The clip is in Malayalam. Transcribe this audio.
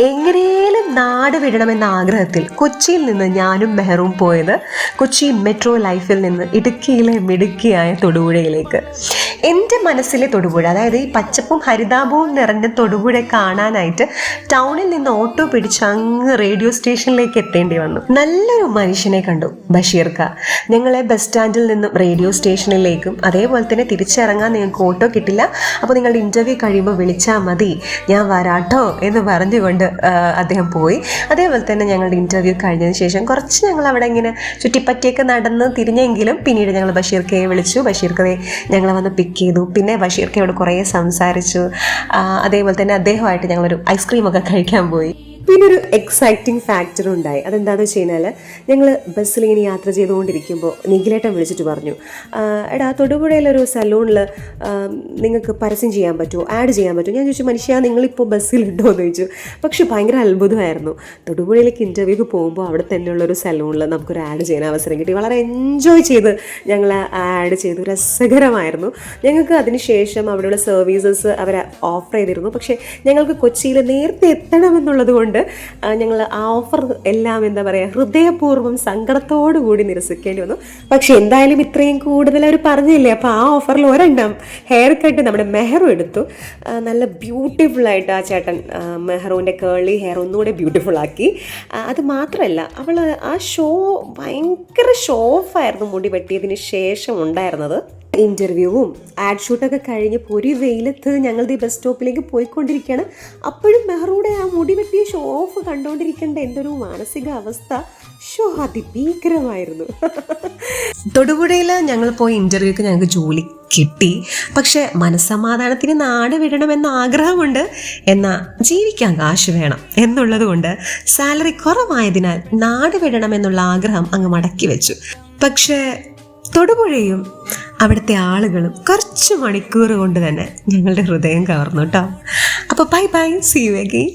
എങ്ങനെയും നാട് വിടണമെന്ന ആഗ്രഹത്തിൽ കൊച്ചിയിൽ നിന്ന് ഞാനും മെഹറും പോയത് കൊച്ചി മെട്രോ ലൈഫിൽ നിന്ന് ഇടുക്കിയിലെ മിടുക്കിയായ തൊടുപുഴയിലേക്ക്. എൻ്റെ മനസ്സിലെ തൊടുപുഴ, അതായത് ഈ പച്ചപ്പും ഹരിതാപവും നിറഞ്ഞ തൊടുപുഴ കാണാനായിട്ട് ടൗണിൽ നിന്ന് ഓട്ടോ പിടിച്ച് അങ്ങ് റേഡിയോ സ്റ്റേഷനിലേക്ക് എത്തേണ്ടി വന്നു. നല്ലൊരു മനുഷ്യനെ കണ്ടു, ബഷീർക്ക. ഞങ്ങളെ ബസ് സ്റ്റാൻഡിൽ നിന്നും റേഡിയോ സ്റ്റേഷനിലേക്കും അതേപോലെ തന്നെ തിരിച്ചിറങ്ങാൻ നിങ്ങൾക്ക് ഓട്ടോ കിട്ടില്ല, അപ്പോൾ നിങ്ങളുടെ ഇൻ്റർവ്യൂ കഴിയുമ്പോൾ വിളിച്ചാൽ മതി, ഞാൻ വരാട്ടോ എന്ന് പറഞ്ഞുകൊണ്ട് അദ്ദേഹം പോയി. അതേപോലെ തന്നെ ഞങ്ങളുടെ ഇൻ്റർവ്യൂ കഴിഞ്ഞതിന് ശേഷം കുറച്ച് ഞങ്ങൾ അവിടെ ഇങ്ങനെ ചുറ്റിപ്പറ്റിയൊക്കെ നടന്ന് തിരിഞ്ഞെങ്കിലും പിന്നീട് ഞങ്ങൾ ബഷീർക്കയെ വിളിച്ചു. ബഷീർക്കയെ ഞങ്ങളെ വന്ന് പിക്ക് ചെയ്തു. പിന്നെ ബഷീർക്കയോട് കുറേ സംസാരിച്ചു. അതേപോലെ തന്നെ അദ്ദേഹമായിട്ട് ഞങ്ങളൊരു ഐസ്ക്രീമൊക്കെ കഴിക്കാൻ പോയി. പിന്നെ ഒരു എക്സൈറ്റിംഗ് ഫാക്ടർ ഉണ്ടായി. അതെന്താണെന്ന് വെച്ച് കഴിഞ്ഞാൽ, ഞങ്ങൾ ബസ്സിൽ ഇങ്ങനെ യാത്ര ചെയ്തുകൊണ്ടിരിക്കുമ്പോൾ നിഖിലേട്ടൻ വിളിച്ചിട്ട് പറഞ്ഞു, എടാ തൊടുപുഴയിലൊരു സലൂണിൽ നിങ്ങൾക്ക് പരസ്യം ചെയ്യാൻ പറ്റുമോ, ആഡ് ചെയ്യാൻ പറ്റുമോ? ഞാൻ ചോദിച്ചു, മനുഷ്യ നിങ്ങളിപ്പോൾ ബസ്സിലുണ്ടോ എന്ന് ചോദിച്ചു. പക്ഷെ ഭയങ്കര അത്ഭുതമായിരുന്നു. തൊടുപുഴയിലേക്ക് ഇൻ്റർവ്യൂക്ക് പോകുമ്പോൾ അവിടെ തന്നെയുള്ളൊരു സലൂണിൽ നമുക്കൊരു ആഡ് ചെയ്യാൻ അവസരം കിട്ടി. വളരെ എൻജോയ് ചെയ്ത് ഞങ്ങൾ ആഡ് ചെയ്തു. രസകരമായിരുന്നു. ഞങ്ങൾക്ക് അതിന് ശേഷം അവിടെയുള്ള സർവീസസ് അവർ ഓഫർ ചെയ്തിരുന്നു. പക്ഷേ ഞങ്ങൾക്ക് കൊച്ചിയിൽ നേരത്തെ എത്തണമെന്നുള്ളത് കൊണ്ട് ഞങ്ങൾ ആ ഓഫർ എല്ലാം എന്താ പറയുക, ഹൃദയപൂർവ്വം സങ്കടത്തോടു കൂടി നിരസിക്കേണ്ടി വന്നു. പക്ഷെ എന്തായാലും ഇത്രയും കൂടുതൽ അവർ പറഞ്ഞില്ലേ, അപ്പോൾ ആ ഓഫറിൽ ഒരെണ്ണം ഹെയർ കട്ട് നമ്മുടെ മെഹറു എടുത്തു. നല്ല ബ്യൂട്ടിഫുള്ളായിട്ട് ആ ചേട്ടൻ മെഹറുവിൻ്റെ കേളി ഹെയർ ഒന്നുകൂടെ ബ്യൂട്ടിഫുൾ ആക്കി. അത് മാത്രമല്ല, അവൾ ആ ഭയങ്കര ഷോ ഓഫായിരുന്നു മുടി വെട്ടിയതിന് ശേഷം ഉണ്ടായിരുന്നത്. ഇൻ്റർവ്യൂവും ആഡ് ഷൂട്ടൊക്കെ കഴിഞ്ഞ് പൊരി വെയിലത്ത് ഞങ്ങളുടെ ഈ ബസ് സ്റ്റോപ്പിലേക്ക് പോയിക്കൊണ്ടിരിക്കുകയാണ്. അപ്പോഴും മെഹറൂടെ ആ മുടി വെട്ടിയ ഷോ ഓഫ് കണ്ടുകൊണ്ടിരിക്കേണ്ട എൻ്റെ ഒരു മാനസിക അവസ്ഥ അതിഭീകരമായിരുന്നു. തൊടുപുഴയിൽ ഞങ്ങൾ പോയി ഇൻ്റർവ്യൂക്ക് ഞങ്ങൾക്ക് ജോലി കിട്ടി. പക്ഷെ മനസ്സമാധാനത്തിന് നാട് വിടണമെന്ന ആഗ്രഹമുണ്ട്, എന്നാൽ ജീവിക്കാൻ കാശ് വേണം എന്നുള്ളത് കൊണ്ട് സാലറി കുറവായതിനാൽ നാട് വിടണമെന്നുള്ള ആഗ്രഹം അങ്ങ് മടക്കി വെച്ചു. പക്ഷേ തൊടുപുഴയും അവിടുത്തെ ആളുകളും കുറച്ച് മണിക്കൂർ കൊണ്ട് തന്നെ ഞങ്ങളുടെ ഹൃദയം കവർന്നു കേട്ടോ. അപ്പോൾ bye bye, see you again.